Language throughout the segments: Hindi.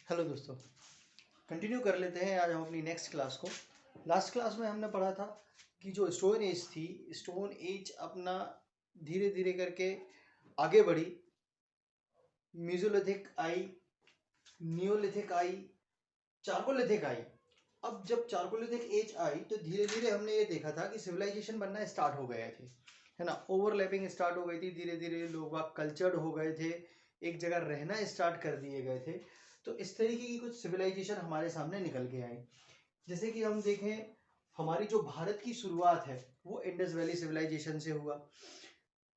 हेलो दोस्तों, कंटिन्यू कर लेते हैं आज हम अपनी नेक्स्ट क्लास को। लास्ट क्लास में हमने पढ़ा था कि जो स्टोन एज थी, स्टोन एज अपना धीरे धीरे करके आगे बढ़ी। मीसोलिथिक आई, नियोलिथिक आई, चारकोलिथिक आई। अब जब चारकोलिथिक एज आई तो धीरे धीरे हमने ये देखा था कि सिविलाइजेशन बनना स्टार्ट हो गए थे, है ना। ओवरलैपिंग स्टार्ट हो गई थी, धीरे धीरे लोग कल्चर्ड हो गए थे, एक जगह रहना स्टार्ट कर दिए गए थे। तो इस तरीके की कुछ सिविलाइजेशन हमारे सामने निकल के आई। जैसे कि हम देखें, हमारी जो भारत की शुरुआत है वो इंडस वैली सिविलाइजेशन से हुआ।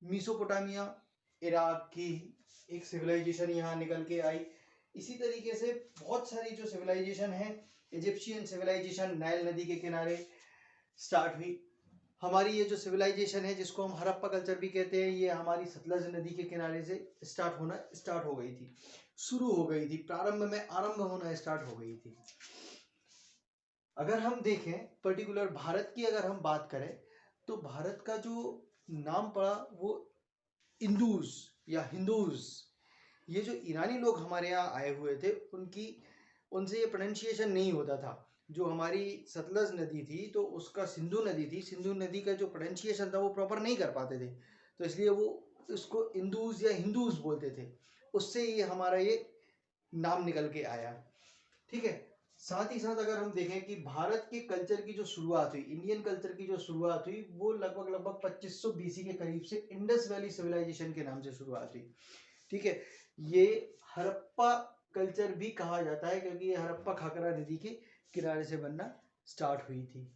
मीसोपोटामिया, इराक की एक सिविलाइजेशन यहाँ निकल के आई। इसी तरीके से बहुत सारी जो सिविलाइजेशन है, इजिप्शियन सिविलाइजेशन नाइल नदी के किनारे स्टार्ट हुई। हमारी ये जो सिविलाइजेशन है जिसको हम हड़प्पा कल्चर भी कहते हैं, ये हमारी सतलज नदी के किनारे से स्टार्ट हो गई थी, शुरू हो गई थी, प्रारंभ में आरंभ होना स्टार्ट हो गई थी। अगर हम देखें पर्टिकुलर भारत की, अगर हम बात करें तो भारत का जो नाम पड़ा वो इंदूज या हिंदूज। ये जो ईरानी लोग हमारे यहाँ आए हुए थे उनसे ये प्रोनाउंसिएशन नहीं होता था। जो हमारी सतलज नदी थी तो उसका सिंधु नदी थी, सिंधु नदी का जो प्रोनाउंसिएशन था वो प्रॉपर नहीं कर पाते थे, तो इसलिए वो इसको इंदूज या हिंदूज बोलते थे। उससे ये हमारा ये नाम निकल के आया, ठीक है। साथ ही साथ अगर हम देखें कि भारत के कल्चर की जो शुरुआत हुई, इंडियन कल्चर की जो शुरुआत हुई, वो लगभग 2500 बीसी के करीब से इंडस वैली सिविलाइजेशन के नाम से शुरुआत हुई, ठीक है। ये हड़प्पा कल्चर भी कहा जाता है क्योंकि ये हड़प्पा खाकरा नदी के किनारे से बनना स्टार्ट हुई थी,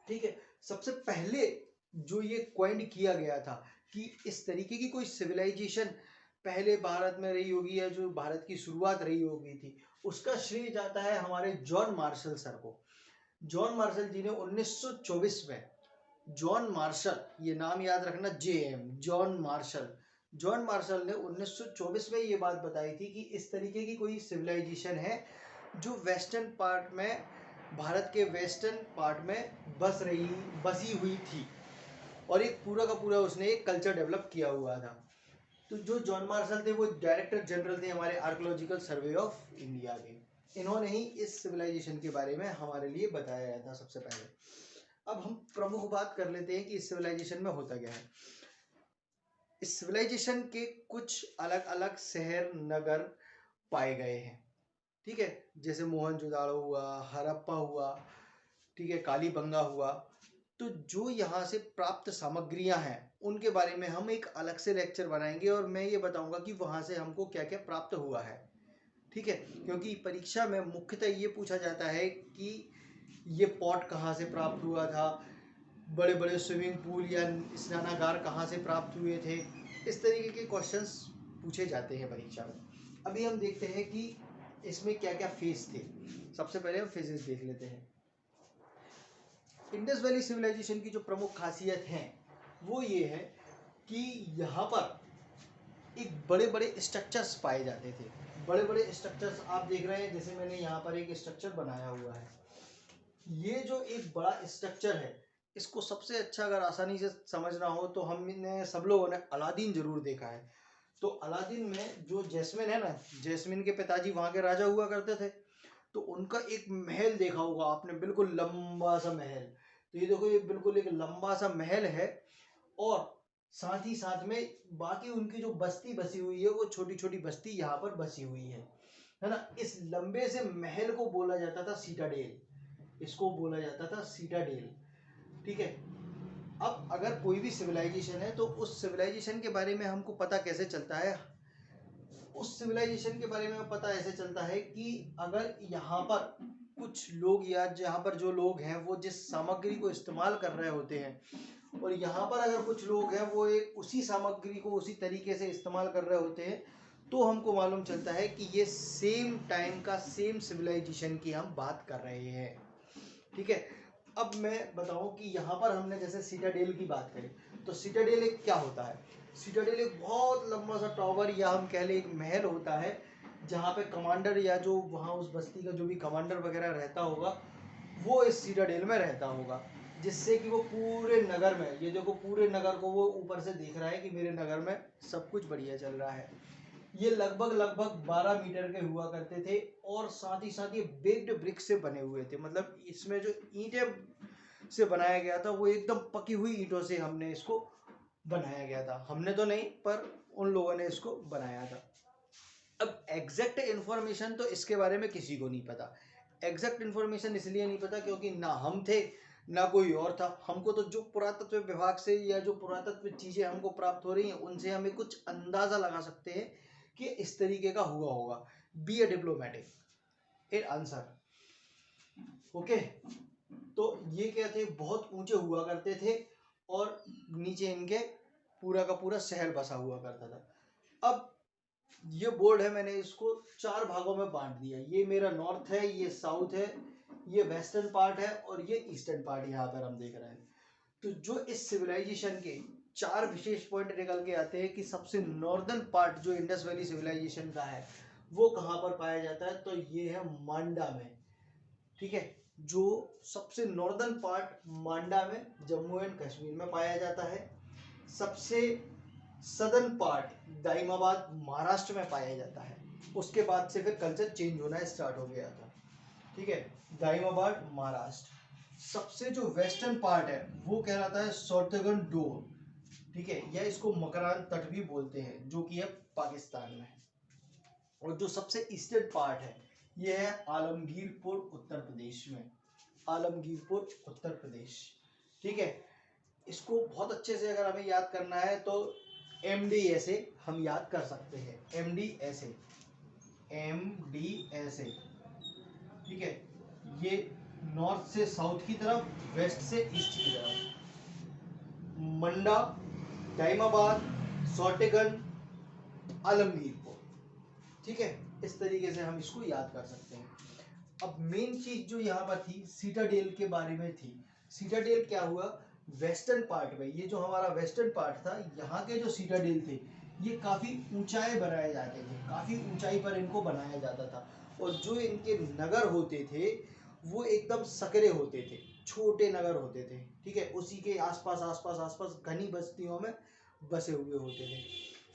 ठीक है। सबसे पहले जो ये क्वाइंड किया गया था कि इस तरीके की कोई सिविलाइजेशन पहले भारत में रही होगी या जो भारत की शुरुआत रही होगी थी, उसका श्रेय जाता है हमारे जॉन मार्शल सर को। जॉन मार्शल जी ने 1924 में, जॉन मार्शल, ये नाम याद रखना, जॉन मार्शल। जॉन मार्शल ने 1924 में ये बात बताई थी कि इस तरीके की कोई सिविलाइजेशन है जो वेस्टर्न पार्ट में, भारत के वेस्टर्न पार्ट में बसी हुई थी, और एक पूरा का पूरा उसने एक कल्चर डेवलप किया हुआ था। तो जो जॉन मार्शल थे वो डायरेक्टर जनरल थे हमारे आर्कोलॉजिकल सर्वे ऑफ इंडिया के। इन्होंने ही इस सिविलाइजेशन के बारे में हमारे लिए बताया था सबसे पहले। अब हम प्रमुख बात कर लेते हैं कि इस सिविलाइजेशन में होता क्या है। इस सिविलाइजेशन के कुछ अलग अलग शहर नगर पाए गए हैं, ठीक है। जैसे मोहनजोदाड़ो हुआ, हड़प्पा हुआ, ठीक है, कालीबंगा हुआ। तो जो यहाँ से प्राप्त सामग्रियां हैं उनके बारे में हम एक अलग से लेक्चर बनाएंगे और मैं ये बताऊंगा कि वहाँ से हमको क्या क्या प्राप्त हुआ है, ठीक है। क्योंकि परीक्षा में मुख्यतः ये पूछा जाता है कि ये पॉट कहाँ से प्राप्त हुआ था, बड़े बड़े स्विमिंग पूल या स्नानागार कहाँ से प्राप्त हुए थे, इस तरीके के क्वेश्चंस पूछे जाते हैं परीक्षा में। अभी हम देखते हैं कि इसमें क्या क्या फेज थे। सबसे पहले हम फेजेस देख लेते हैं। इंडस वैली सिविलाइजेशन की जो प्रमुख खासियत है वो ये है कि यहाँ पर एक बड़े बड़े स्ट्रक्चर्स पाए जाते थे। बड़े बड़े स्ट्रक्चर्स आप देख रहे हैं, जैसे मैंने यहाँ पर एक स्ट्रक्चर बनाया हुआ है। ये जो एक बड़ा स्ट्रक्चर है, इसको सबसे अच्छा अगर आसानी से समझना हो तो हमने सब लोगों ने अलादीन जरूर देखा है। तो अलादीन में जो जैस्मिन है ना, जैस्मिन के पिताजी वहाँ के राजा हुआ करते थे, तो उनका एक महल देखा होगा आपने, बिल्कुल लंबा सा महल। तो ये देखो, ये बिल्कुल एक लंबा सा महल है, और साथ ही साथ में बाकी उनकी जो बस्ती बसी हुई है वो छोटी छोटी बस्ती यहाँ पर बसी हुई है ना। इस लंबे से महल को बोला जाता था सीटाडेल, इसको बोला जाता था सीटाडेल, ठीक है। अब अगर कोई भी सिविलाइजेशन है तो उस सिविलाइजेशन के बारे में हमको पता कैसे चलता है, उस सिविलाइजेशन के बारे में पता ऐसे चलता है कि अगर यहाँ पर कुछ लोग या जहाँ पर जो लोग हैं वो जिस सामग्री को इस्तेमाल कर रहे होते हैं, और यहाँ पर अगर कुछ लोग हैं वो एक उसी सामग्री को उसी तरीके से इस्तेमाल कर रहे होते हैं, तो हमको मालूम चलता है कि ये सेम टाइम का सेम सिविलाइजेशन की हम बात कर रहे हैं, ठीक है। अब मैं बताऊं कि यहाँ पर हमने जैसे सीटाडेल की बात करी, तो सीटाडेल एक क्या होता है। सीटाडेल एक बहुत लंबा सा टावर या हम कह ले एक महल होता है, जहाँ पे कमांडर या जो वहाँ उस बस्ती का जो भी कमांडर वगैरह रहता होगा वो इस सीटाडेल में रहता होगा, जिससे कि वो पूरे नगर में, ये देखो पूरे नगर को वो ऊपर से देख रहा है कि मेरे नगर में सब कुछ बढ़िया चल रहा है। ये लगभग लगभग 12 मीटर के हुआ करते थे और साथ ही ये बेक्ड ब्रिक से बने हुए थे। मतलब इसमें जो ईंटें से बनाया गया था वो एकदम पकी हुई ईंटों से हमने इसको बनाया गया था। हमने तो नहीं, पर उन लोगों ने इसको बनाया था। अब एग्जैक्ट इन्फॉर्मेशन तो इसके बारे में किसी को नहीं पता। एग्जैक्ट इन्फॉर्मेशन इसलिए नहीं पता क्योंकि ना हम थे ना कोई और था। हमको तो जो पुरातत्व विभाग से या जो पुरातत्व चीजें हमको प्राप्त हो रही हैं उनसे हमें कुछ अंदाजा लगा सकते हैं कि इस तरीके का हुआ होगा। Be a diplomatic in answer. Okay, तो ये क्या थे, बहुत ऊंचे हुआ करते थे और नीचे इनके पूरा का पूरा शहर बसा हुआ करता था। अब ये बोर्ड है, मैंने इसको 4 भागों में बांट दिया। ये मेरा नॉर्थ है, ये साउथ है, ये वेस्टर्न पार्ट है और ये ईस्टर्न पार्ट यहाँ पर हम देख रहे हैं। तो जो इस सिविलाइजेशन के 4 विशेष पॉइंट निकल के आते हैं कि सबसे नॉर्दर्न पार्ट जो इंडस वैली सिविलाइजेशन का है वो कहाँ पर पाया जाता है, तो ये है मांडा में। ठीक है, जो सबसे नॉर्दर्न पार्ट मांडा में जम्मू एंड कश्मीर में पाया जाता है। सबसे सदर्न पार्ट दाइमाबाद महाराष्ट्र में पाया जाता है। उसके बाद से फिर कल्चर चेंज होना स्टार्ट हो गया था। ठीक है, दाइमाबाद महाराष्ट्र। सबसे जो वेस्टर्न पार्ट है वो कहलाता है सौतगन डोर। ठीक है, या इसको मकरान तट भी बोलते हैं, जो कि अब पाकिस्तान में है। और जो सबसे ईस्टर्न पार्ट है ये है आलमगीरपुर उत्तर प्रदेश में। आलमगीरपुर उत्तर प्रदेश। ठीक है, इसको बहुत अच्छे से अगर हमें याद करना है तो MD ऐसे हम याद कर सकते हैं। MD ऐसे, MD ऐसे। ठीक है, ये नॉर्थ से साउथ की तरफ, वेस्ट से ईस्ट की तरफ। मंडा, दाइमाबाद, सौटेगन, आलमगीरपुर। ठीक है, इस तरीके से हम इसको याद कर सकते हैं। अब मेन चीज जो यहाँ पर थी सीटाडेल के बारे में थी। सीटाडेल क्या हुआ, वेस्टर्न पार्ट में, ये जो हमारा वेस्टर्न पार्ट था, यहाँ के जो सीटाडेल थे ये काफी ऊंचाई बनाए जाते थे, काफी ऊंचाई पर इनको बनाया जाता था। और जो इनके नगर होते थे वो एकदम सकरे होते थे, छोटे नगर होते थे। ठीक है, उसी के आसपास आसपास आसपास घनी बस्तियों में बसे हुए होते थे।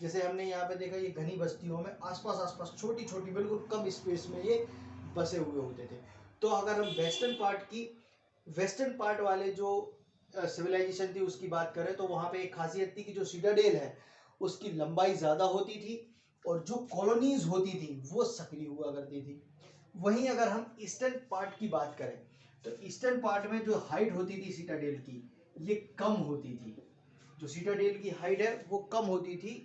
जैसे हमने यहाँ पे देखा, ये घनी बस्तियों में आसपास आसपास छोटी छोटी बिल्कुल कम स्पेस में ये बसे हुए होते थे। तो अगर हम वेस्टर्न पार्ट वाले जो सिविलाइजेशन थी उसकी बात करें तो वहां पे एक खासियत थी कि जो सीटाडेल है उसकी लंबाई ज्यादा होती थी और जो कॉलोनीज होती थी वो सक्रिय हुआ करती थी। वहीं अगर हम ईस्टर्न पार्ट की बात करें तो ईस्टर्न पार्ट में जो हाइट होती थी सीटाडेल की ये कम होती थी। जो सीटाडेल की हाइट है वो कम होती थी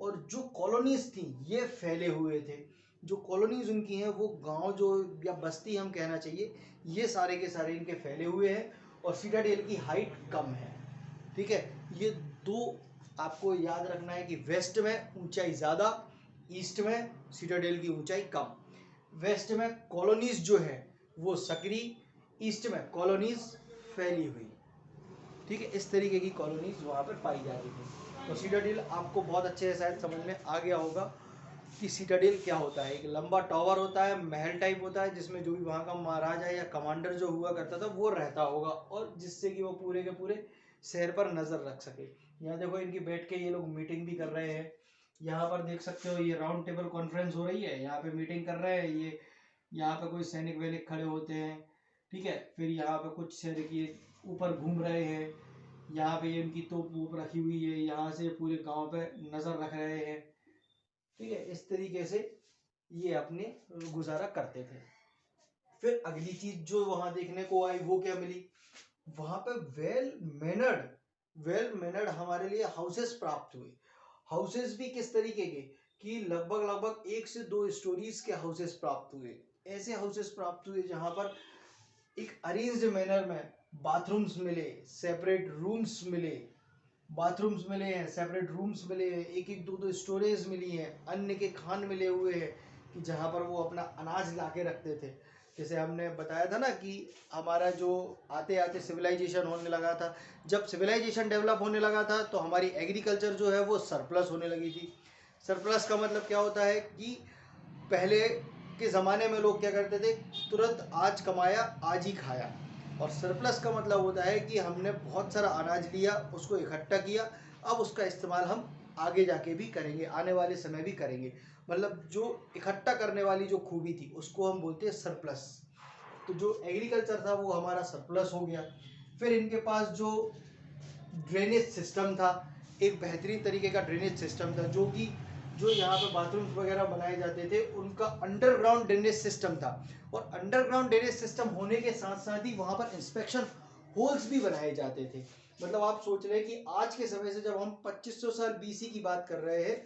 और जो कॉलोनीज थी ये फैले हुए थे। जो कॉलोनीज उनकी हैं वो गांव जो या बस्ती हम कहना चाहिए, ये सारे के सारे इनके फैले हुए हैं और सीटाडेल की हाइट कम है। ठीक है, ये दो आपको याद रखना है कि वेस्ट में ऊंचाई ज़्यादा, ईस्ट में सीटाडेल की ऊंचाई कम। वेस्ट में कॉलोनीज जो है वो सक्रिय, ईस्ट में कॉलोनीज फैली हुई। ठीक है, इस तरीके की कॉलोनीज वहाँ पर पाई जाती थी। तो सीटाडेल आपको बहुत अच्छे से शायद समझ में आ गया होगा कि सीटाडेल क्या होता है। एक लंबा टावर होता है, महल टाइप होता है, जिसमें जो भी वहाँ का महाराजा या कमांडर जो हुआ करता था वो रहता होगा और जिससे कि वो पूरे के पूरे शहर पर नजर रख सके। यहाँ देखो इनकी बैठ के ये लोग मीटिंग भी कर रहे हैं। यहाँ पर देख सकते हो ये राउंड टेबल कॉन्फ्रेंस हो रही है, यहाँ पे मीटिंग कर रहे हैं ये। यहाँ पे कोई सैनिक वैनिक खड़े होते हैं। ठीक है, फिर यहाँ पे कुछ सैनिक ये ऊपर घूम रहे हैं। यहाँ पे ये इनकी तोप वोप रखी हुई है, यहाँ से पूरे गांव पे नजर रख रहे हैं। ठीक है, इस तरीके से ये अपने गुजारा करते थे। फिर अगली चीज जो वहां देखने को आई वो क्या मिली, वहां पे वेल मैनर्ड हमारे लिए हाउसेस प्राप्त हुए। हाउसेस भी किस तरीके के कि लगभग लगभग 1 से 2 स्टोरीज के हाउसेस प्राप्त हुए। ऐसे हाउसेस प्राप्त हुए जहां पर एक अरेंज्ड मैनर में बाथरूम्स मिले, सेपरेट रूम्स मिले, बाथरूम्स मिले हैं, सेपरेट रूम्स मिले हैं, 1 1 2 2 स्टोरेज मिली हैं, अन्न के खान मिले हुए हैं कि जहाँ पर वो अपना अनाज ला के रखते थे। जैसे हमने बताया था ना कि हमारा जो आते आते सिविलाइजेशन होने लगा था, जब सिविलाइजेशन डेवलप होने लगा था तो हमारी एग्रीकल्चर जो है वो सरप्लस होने लगी थी। सरप्लस का मतलब क्या होता है कि पहले के ज़माने में लोग क्या करते थे, तुरंत आज कमाया आज ही खाया। और सरप्लस का मतलब होता है कि हमने बहुत सारा अनाज लिया, उसको इकट्ठा किया, अब उसका इस्तेमाल हम आगे जाके भी करेंगे, आने वाले समय भी करेंगे। मतलब जो इकट्ठा करने वाली जो खूबी थी उसको हम बोलते हैं सरप्लस। तो जो एग्रीकल्चर था वो हमारा सरप्लस हो गया। फिर इनके पास जो ड्रेनेज सिस्टम था, एक बेहतरीन तरीके का ड्रेनेज सिस्टम था, जो यहाँ पे बाथरूम्स वगैरह बनाए जाते थे उनका अंडरग्राउंड ड्रेनेज सिस्टम था। और अंडरग्राउंड ड्रेनेज सिस्टम होने के साथ साथ ही वहाँ पर इंस्पेक्शन होल्स भी बनाए जाते थे। मतलब आप सोच रहे हैं कि आज के समय से जब हम 2500 साल बीसी की बात कर रहे हैं,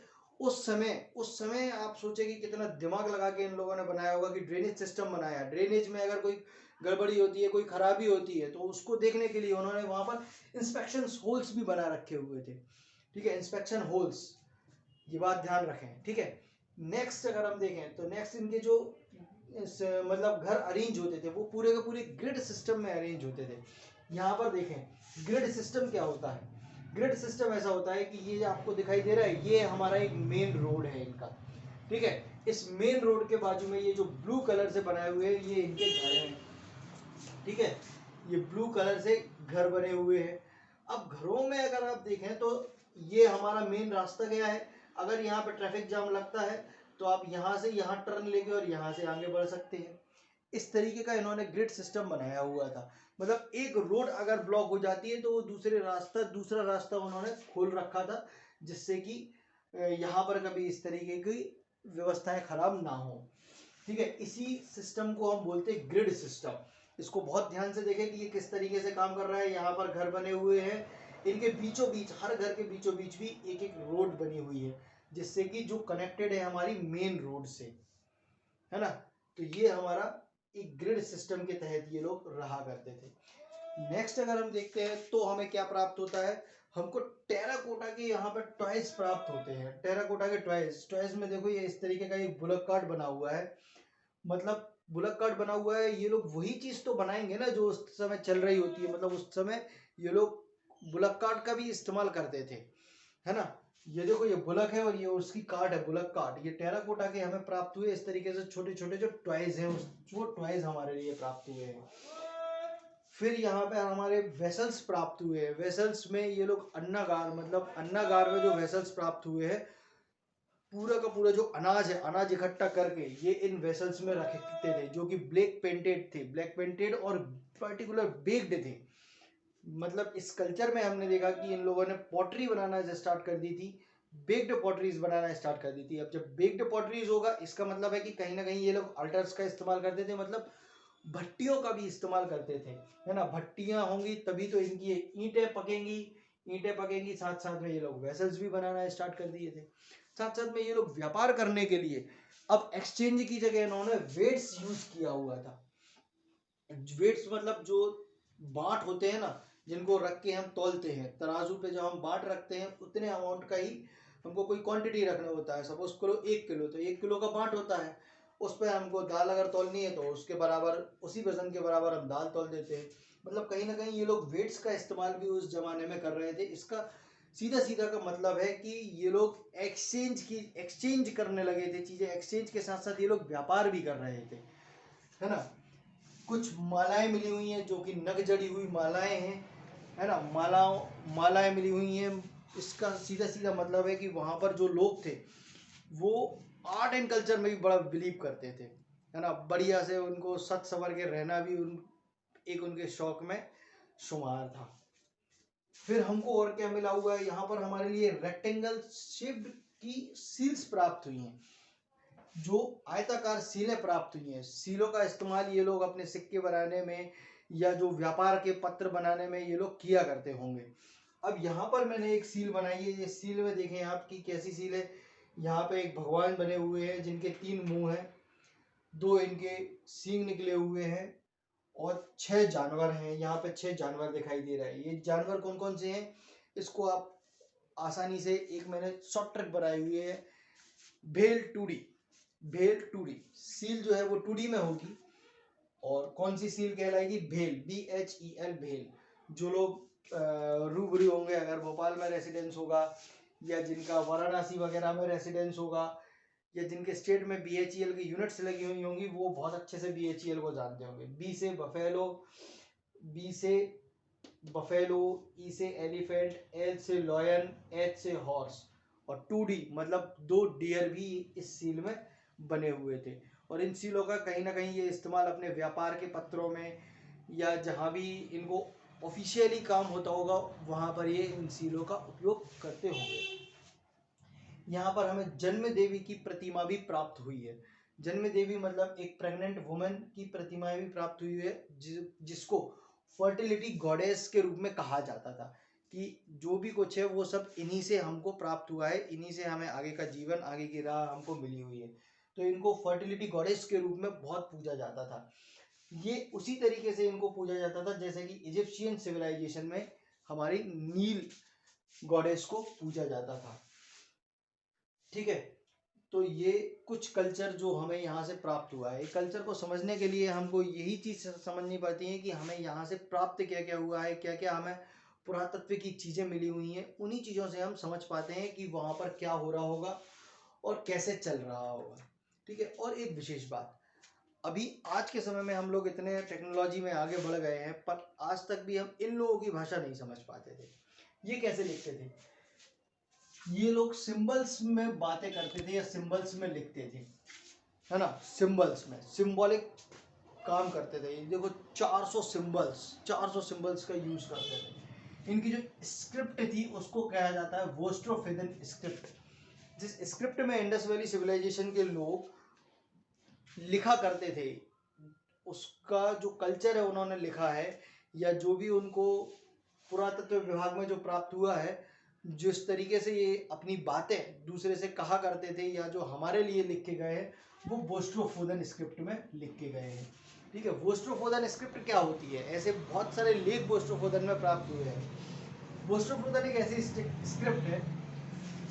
उस समय आप सोचे कि कितना दिमाग लगा के इन लोगों ने बनाया होगा कि ड्रेनेज सिस्टम बनाया। ड्रेनेज में अगर कोई गड़बड़ी होती है, कोई खराबी होती है, तो उसको देखने के लिए उन्होंने वहां पर इंस्पेक्शन होल्स भी बना रखे हुए थे। ठीक है, इंस्पेक्शन होल्स, ये बात ध्यान रखें। ठीक है, नेक्स्ट अगर हम देखें तो नेक्स्ट इनके जो मतलब घर अरेंज होते थे वो पूरे के पूरे ग्रिड सिस्टम में अरेंज होते थे। यहाँ पर देखें ग्रिड सिस्टम क्या होता है। ग्रिड सिस्टम ऐसा होता है कि ये आपको दिखाई दे रहा है, ये हमारा एक मेन रोड है इनका। ठीक है, इस मेन रोड के बाजू में ये जो ब्लू कलर से बनाए हुए हैं ये इनके घर हैं। ठीक है, ये ब्लू कलर से घर बने हुए हैं। अब घरों में अगर आप देखें तो ये हमारा मेन रास्ता गया है। अगर यहाँ पे ट्रैफिक जाम लगता है तो आप यहाँ से यहाँ टर्न लेके और यहाँ से आगे बढ़ सकते हैं। इस तरीके का इन्होंने ग्रिड सिस्टम बनाया हुआ था। मतलब एक रोड अगर ब्लॉक हो जाती है तो वो दूसरा रास्ता उन्होंने खोल रखा था, जिससे कि यहाँ पर कभी इस तरीके की व्यवस्थाएं खराब ना हो। ठीक है, इसी सिस्टम को हम बोलते हैं ग्रिड सिस्टम। इसको बहुत ध्यान से देखें कि ये किस तरीके से काम कर रहा है। यहाँ पर घर बने हुए हैं, इनके बीचों बीच, हर घर के बीचों बीच भी एक एक रोड बनी हुई है, जिससे कि जो कनेक्टेड है हमारी मेन रोड से, है ना। तो ये हमारा एक ग्रिड सिस्टम के तहत ये लोग रहा करते थे। नेक्स्ट अगर हम देखते हैं तो हमें क्या प्राप्त होता है, हमको टेराकोटा के यहाँ पर टॉयज प्राप्त होते हैं। टेराकोटा के टॉयज में देखो ये इस तरीके का एक बुलक कार्ट बना हुआ है। मतलब बुलक कार्ट बना हुआ है, ये लोग वही चीज तो बनाएंगे ना जो उस समय चल रही होती है। मतलब उस समय ये लोग बुलक कार्ट का भी इस्तेमाल करते थे, है ना। ये देखो ये बुलक है और ये उसकी कार्ट है, बुलक कार्ट। ये टेराकोटा के हमें प्राप्त हुए। इस तरीके से छोटे छोटे जो टॉयज हैं वो टॉयज हमारे लिए प्राप्त हुए हैं। फिर यहाँ पे हमारे वेसल्स प्राप्त हुए हैं। वेसल्स में ये लोग अन्नागार, मतलब अन्नागार में जो वेसल्स प्राप्त हुए हैं, पूरा का पूरा जो अनाज है, अनाज इकट्ठा करके ये इन वेसल्स में रखते थे, जो कि ब्लैक पेंटेड थे, ब्लैक पेंटेड और पर्टिकुलर बेक्ड थे। मतलब इस कल्चर में हमने देखा कि इन लोगों ने पॉटरी बनाना स्टार्ट कर दी थी, बेक्ड पॉटरीज बनाना स्टार्ट कर दी थी। अब जब बेक्ड पॉटरीज होगा इसका मतलब है कि कहीं ना कहीं ये लोग अल्टर्स का इस्तेमाल करते थे, मतलब भट्टियों का भी इस्तेमाल करते थे, है ना। भट्टियां होंगी तभी तो इनकी ईंटें पकेंगी, ईंटें पकेंगी, साथ साथ में ये लोग वेसल्स भी बनाना स्टार्ट कर दिए थे। साथ साथ में ये लोग व्यापार करने के लिए अब एक्सचेंज की जगह इन्होंने वेट्स यूज किया हुआ था। वेट्स मतलब जो बाट होते हैं ना, जिनको रख के हम तौलते हैं तराजू पे, जब हम बाट रखते हैं उतने अमाउंट का ही हमको कोई क्वांटिटी रखना होता है। सपोज करो 1 किलो, तो 1 किलो का बाट होता है। उस पर हमको दाल अगर तौलनी है तो उसके बराबर, उसी वजन के बराबर हम दाल तौल देते हैं। मतलब कहीं ना कहीं ये लोग वेट्स का इस्तेमाल भी उस जमाने में कर रहे थे। इसका सीधा सीधा का मतलब है कि ये लोग एक्सचेंज करने लगे थे चीजें। एक्सचेंज के साथ साथ ये लोग व्यापार भी कर रहे थे, है ना। कुछ मालाएं मिली हुई हैं जो कि नग जड़ी हुई मालाएं हैं, है ना। मालाएं मिली हुई हैं। इसका सीधा सीधा मतलब है कि वहां पर जो लोग थे वो आर्ट एंड कल्चर में भी बड़ा बिलीव करते थे, है ना। बढ़िया से उनको सच सवर के रहना भी एक उनके शौक में शुमार था। फिर हमको और क्या मिला हुआ है, यहाँ पर हमारे लिए रेक्टेंगल शेप्ड की सील्स प्राप्त हुई हैं। जो आयताकार सीलें प्राप्त हुई हैं। सीलों का इस्तेमाल ये लोग अपने सिक्के बनाने में या जो व्यापार के पत्र बनाने में ये लोग किया करते होंगे। अब यहाँ पर मैंने एक सील बनाई है। ये सील में देखें आपकी कैसी सील है। यहाँ पे एक भगवान बने हुए हैं जिनके 3 मुंह हैं, 2 इनके सींग निकले हुए हैं और 6 जानवर हैं। यहाँ पे 6 जानवर दिखाई दे रहे हैं। ये जानवर कौन कौन से हैं इसको आप आसानी से, एक मैंने शॉर्ट ट्रिक बनाई हुई है, भेल टूडी। भेल टूडी सील जो है वो 2D में होगी। और कौन सी सील कहलाएगी, भेल, BHEL, भेल। जो लोग रूबरू होंगे, अगर भोपाल में रेसिडेंस होगा या जिनका वाराणसी वगैरह में रेसिडेंस होगा या जिनके स्टेट में BHEL की यूनिट्स लगी हुई होंगी, वो बहुत अच्छे से BHEL को जानते होंगे। बी से बफेलो, ई से एलिफेंट, एल से लॉयन, एच से हॉर्स और 2D मतलब 2 डियर भी इस सील में बने हुए थे। और इन सीलों का कहीं ना कहीं ये इस्तेमाल अपने व्यापार के पत्रों में या जहाँ भी इनको ऑफिशियली काम होता होगा वहाँ पर ये इन सीलों का उपयोग करते होंगे। यहाँ पर हमें जन्म देवी की प्रतिमा भी प्राप्त हुई है। जन्म देवी मतलब एक प्रेग्नेंट वुमन की प्रतिमाएं भी प्राप्त हुई है जिसको फर्टिलिटी गॉडेस के रूप में कहा जाता था कि जो भी कुछ है वो सब इन्हीं से हमको प्राप्त हुआ है, इन्हीं से हमें आगे का जीवन, आगे की राह हमको मिली हुई है। तो इनको फर्टिलिटी गॉडेस के रूप में बहुत पूजा जाता था। ये उसी तरीके से इनको पूजा जाता था जैसे कि इजिप्शियन सिविलाइजेशन में हमारी नील गॉडेस को पूजा जाता था। ठीक है, तो ये कुछ कल्चर जो हमें यहाँ से प्राप्त हुआ है। कल्चर को समझने के लिए हमको यही चीज समझनी पड़ती है कि हमें यहाँ से प्राप्त क्या क्या हुआ है, क्या क्या हमें पुरातत्व की चीजें मिली हुई हैं। उन्हीं चीजों से हम समझ पाते हैं कि वहां पर क्या हो रहा होगा और कैसे चल रहा होगा। ठीक है, और एक विशेष बात, अभी आज के समय में हम लोग इतने टेक्नोलॉजी में आगे बढ़ गए हैं पर आज तक भी हम इन लोगों की भाषा नहीं समझ पाते थे। ये कैसे लिखते थे? ये लोग सिंबल्स में बातें करते थे या सिंबल्स में लिखते थे, है ना। सिंबल्स में सिंबॉलिक काम करते थे। ये देखो 400 सिंबल्स का यूज करते थे। इनकी जो स्क्रिप्ट थी उसको कहा जाता है वोस्ट्रोफेदन स्क्रिप्ट। जिस स्क्रिप्ट में इंडस वैली सिविलाइजेशन के लोग लिखा करते थे, उसका जो कल्चर है उन्होंने लिखा है, या जो भी उनको पुरातत्व विभाग में जो प्राप्त हुआ है, जिस तरीके से ये अपनी बातें दूसरे से कहा करते थे या जो हमारे लिए लिख के गए हैं, वो वोस्ट्रोफोदन स्क्रिप्ट में लिख के गए हैं। ठीक है, वोस्ट्रोफोदन स्क्रिप्ट क्या होती है? ऐसे बहुत सारे लेख वोस्ट्रोफोदन में प्राप्त हुए हैं। वोस्ट्रोफोदन एक ऐसी स्क्रिप्ट है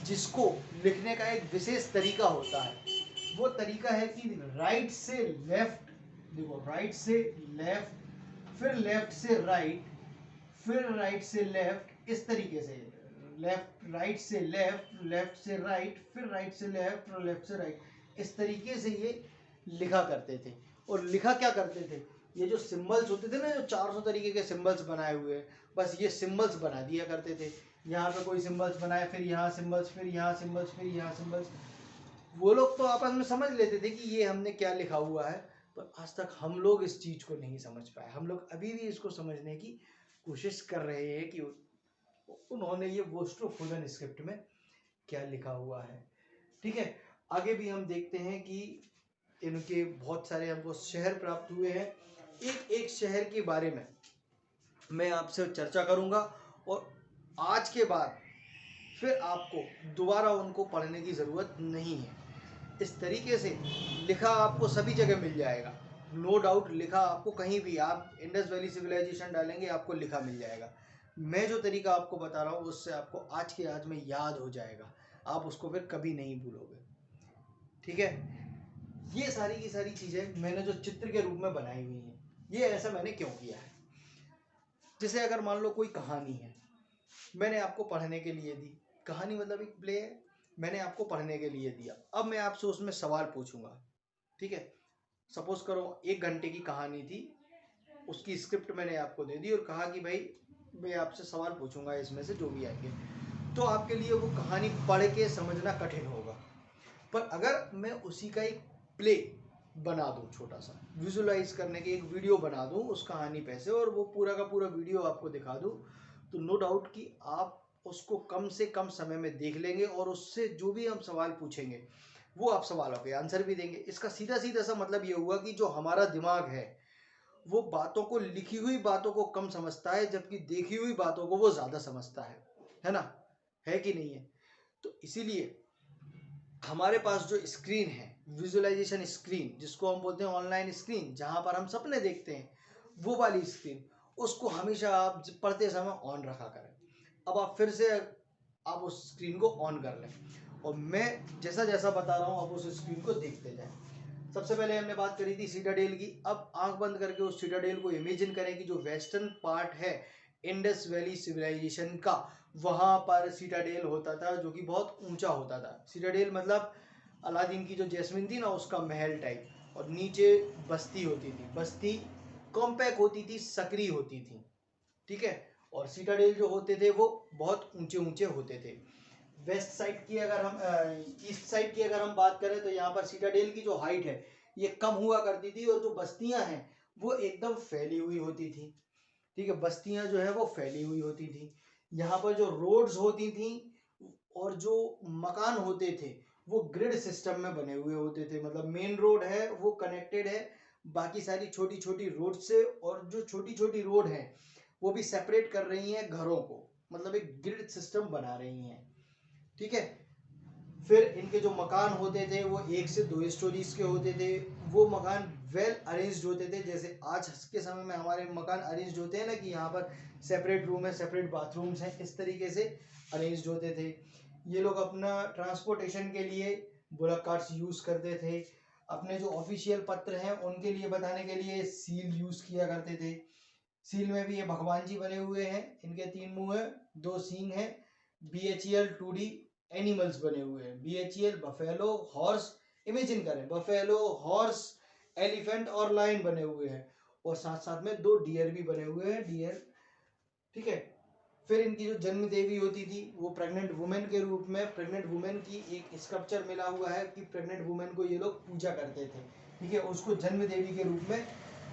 जिसको लिखने का एक विशेष तरीका होता है। वो तरीका है कि राइट से लेफ्ट, देखो राइट से लेफ्ट, फिर लेफ्ट से राइट, फिर राइट से लेफ्ट, इस तरीके से लेफ्ट राइट से लेफ्ट, लेफ्ट से राइट, फिर राइट से लेफ्ट और लेफ्ट से राइट, इस तरीके से ये लिखा करते थे। और लिखा क्या करते थे? ये जो सिंबल्स होते थे ना, जो 400 तरीके के सिंबल्स बनाए हुए हैं, बस ये सिंबल्स बना दिया करते थे। यहाँ पे कोई सिंबल्स बनाए, फिर यहाँ सिंबल्स, फिर यहाँ सिंबल्स, फिर यहाँ सिंबल्स। वो लोग तो आपस में समझ लेते थे कि ये हमने क्या लिखा हुआ है, पर आज तक हम लोग इस चीज को नहीं समझ पाए। हम लोग अभी भी इसको समझने की कोशिश कर रहे हैं कि उन्होंने ये वोस्ट्रोफोदन स्क्रिप्ट में क्या लिखा हुआ है। ठीक है, आगे भी हम देखते हैं कि इनके बहुत सारे हमको शहर प्राप्त हुए हैं। एक एक शहर के बारे में मैं आपसे चर्चा करूंगा और आज के बाद फिर आपको दोबारा उनको पढ़ने की ज़रूरत नहीं है। इस तरीके से लिखा आपको सभी जगह मिल जाएगा, नो डाउट। लिखा आपको कहीं भी, आप इंडस वैली सिविलाइजेशन डालेंगे आपको लिखा मिल जाएगा। मैं जो तरीका आपको बता रहा हूँ उससे आपको आज के आज में याद हो जाएगा, आप उसको फिर कभी नहीं भूलोगे। ठीक है, ये सारी की सारी चीज़ें मैंने जो चित्र के रूप में बनाई हुई हैं, ये ऐसा मैंने क्यों किया है। जैसे अगर मान लो कोई कहानी है, मैंने आपको पढ़ने के लिए दी, कहानी मतलब एक प्ले है, मैंने आपको पढ़ने के लिए दिया। अब मैं आपसे उसमें सवाल पूछूंगा। ठीक है, सपोज करो 1 घंटे की कहानी थी, उसकी स्क्रिप्ट मैंने आपको दे दी और कहा कि भाई मैं आपसे सवाल पूछूंगा इसमें से जो भी आएंगे, तो आपके लिए वो कहानी पढ़ के समझना कठिन होगा। पर अगर मैं उसी का एक प्ले बना दूं, छोटा सा विजुलाइज करने की एक वीडियो बना दूं उस कहानी पे से, और वो पूरा का पूरा वीडियो आपको दिखा दूं, तो नो डाउट कि आप उसको कम से कम समय में देख लेंगे और उससे जो भी हम सवाल पूछेंगे वो आप सवालों के आंसर भी देंगे। इसका सीधा सीधा सा मतलब ये हुआ कि जो हमारा दिमाग है वो बातों को, लिखी हुई बातों को कम समझता है, जबकि देखी हुई बातों को वो ज्यादा समझता है ना, है कि नहीं है। तो इसीलिए हमारे पास जो स्क्रीन है, विजुअलाइजेशन स्क्रीन जिसको हम बोलते हैं ऑनलाइन स्क्रीन, जहां पर हम सपने देखते हैं, वो वाली स्क्रीन, उसको हमेशा आप पढ़ते समय ऑन रखा करें। अब आप फिर से आप उस स्क्रीन को ऑन कर लें और मैं जैसा जैसा बता रहा हूँ आप उस स्क्रीन को देखते जाएं। सबसे पहले हमने बात करी थी सीटाडेल की। अब आंख बंद करके उस सीटाडेल को इमेजिन करें कि जो वेस्टर्न पार्ट है इंडस वैली सिविलाइजेशन का, वहां पर सीटाडेल होता था जो कि बहुत ऊंचा होता था। सीटाडेल मतलब अलादीन की जो जैस्मिन थी ना उसका महल टाइप, और नीचे बस्ती होती थी। बस्ती कॉम्पैक्ट होती थी, सक्रिय होती थी। ठीक है, और सीटाडेल जो होते थे वो बहुत ऊंचे ऊंचे होते थे। वेस्ट साइड की अगर हम ईस्ट साइड की अगर हम बात करें तो यहाँ पर सिटाडेल की जो हाइट है ये कम हुआ करती थी और जो बस्तियां हैं वो एकदम फैली हुई होती थी। ठीक है, बस्तियां जो है वो फैली हुई होती थी। यहाँ पर जो रोड्स होती थी और जो मकान होते थे वो ग्रिड सिस्टम में बने हुए होते थे, मतलब मेन रोड है वो कनेक्टेड है बाकी सारी छोटी छोटी रोड से, और जो छोटी छोटी रोड है वो भी सेपरेट कर रही हैं घरों को, मतलब एक ग्रिड सिस्टम बना रही हैं। ठीक है, फिर इनके जो मकान होते थे वो 1 से 2 स्टोरीज के होते थे। वो मकान वेल अरेंज्ड होते थे, जैसे आज के समय में हमारे मकान अरेंज्ड होते हैं ना कि यहाँ पर सेपरेट रूम है, सेपरेट बाथरूम्स हैं, इस तरीके से अरेंज्ड होते थे। ये लोग अपना ट्रांसपोर्टेशन के लिए बुलक कार्ट्स यूज करते थे। अपने जो ऑफिशियल पत्र हैं उनके लिए बताने के लिए सील यूज किया करते थे। सील में भी ये भगवान जी बने हुए हैं, इनके 3 मुंह है, 2 सींग हैं। BHEL 2D एनिमल्स बने हुए हैं। BHEL बफेलो हॉर्स, इमेजिन करें बफेलो हॉर्स एलिफेंट और लायन बने हुए हैं, और साथ साथ में 2 डियर भी बने हुए हैं, डियर। ठीक है, फिर इनकी जो जन्म देवी होती थी वो प्रेग्नेंट वुमेन के रूप में, प्रेग्नेंट वुमेन की एक स्कल्पचर मिला हुआ है कि प्रेग्नेंट वुमेन को ये लोग पूजा करते थे। ठीक है, उसको जन्म देवी के रूप में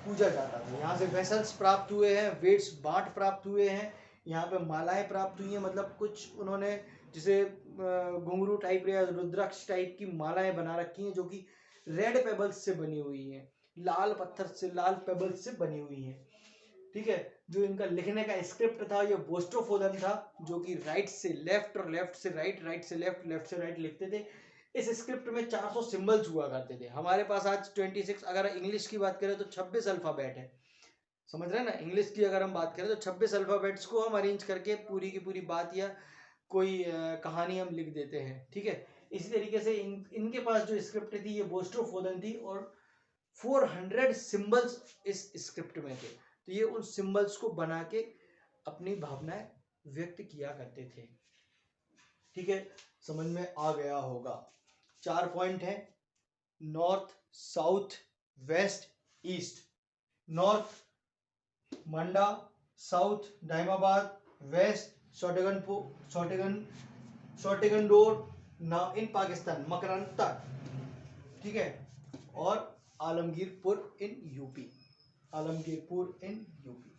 पूजा जाता था। यहाँ से वेसल्स प्राप्त हुए हैं, वेट्स बाट प्राप्त हुए हैं, यहाँ पे मालाएं प्राप्त हुई हैं, मतलब कुछ उन्होंने जैसे घुंघरू टाइप या रुद्राक्ष टाइप की मालाएं बना रखी हैं जो कि रेड पेबल्स से बनी हुई हैं, लाल पत्थर से, लाल पेबल्स से बनी हुई हैं। ठीक है, जो इनका लिखने का स्क्रिप्ट था ये बोस्टोफोदन था, जो कि राइट से लेफ्ट और लेफ्ट से राइट, राइट से लेफ्ट, लेफ्ट से राइट लिखते थे। इस स्क्रिप्ट में 400 सिंबल्स हुआ करते थे। हमारे पास आज 26, अगर इंग्लिश की बात करें तो 26 अल्फाबेट है, समझ रहे हैं ना। इंग्लिश की अगर हम बात करें तो 26 अल्फाबेट्स को हम अरेंज करके पूरी की पूरी बात या कोई कहानी हम लिख देते हैं। ठीक है, इसी तरीके से इनके पास जो स्क्रिप्ट थी ये बोस्टोफोदन थी, और 400 सिंबल्स इस स्क्रिप्ट में थे। तो ये उन सिंबल्स को बना के अपनी भावनाएं व्यक्त किया करते थे। ठीक है, समझ में आ गया होगा। 4 पॉइंट है, north, south, west, east. North Manda, south Daimabad, west शोटगनडोर नाउ इन पाकिस्तान, मकरंता। ठीक है, और Alamgirpur in UP, Alamgirpur in UP.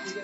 ठीक है,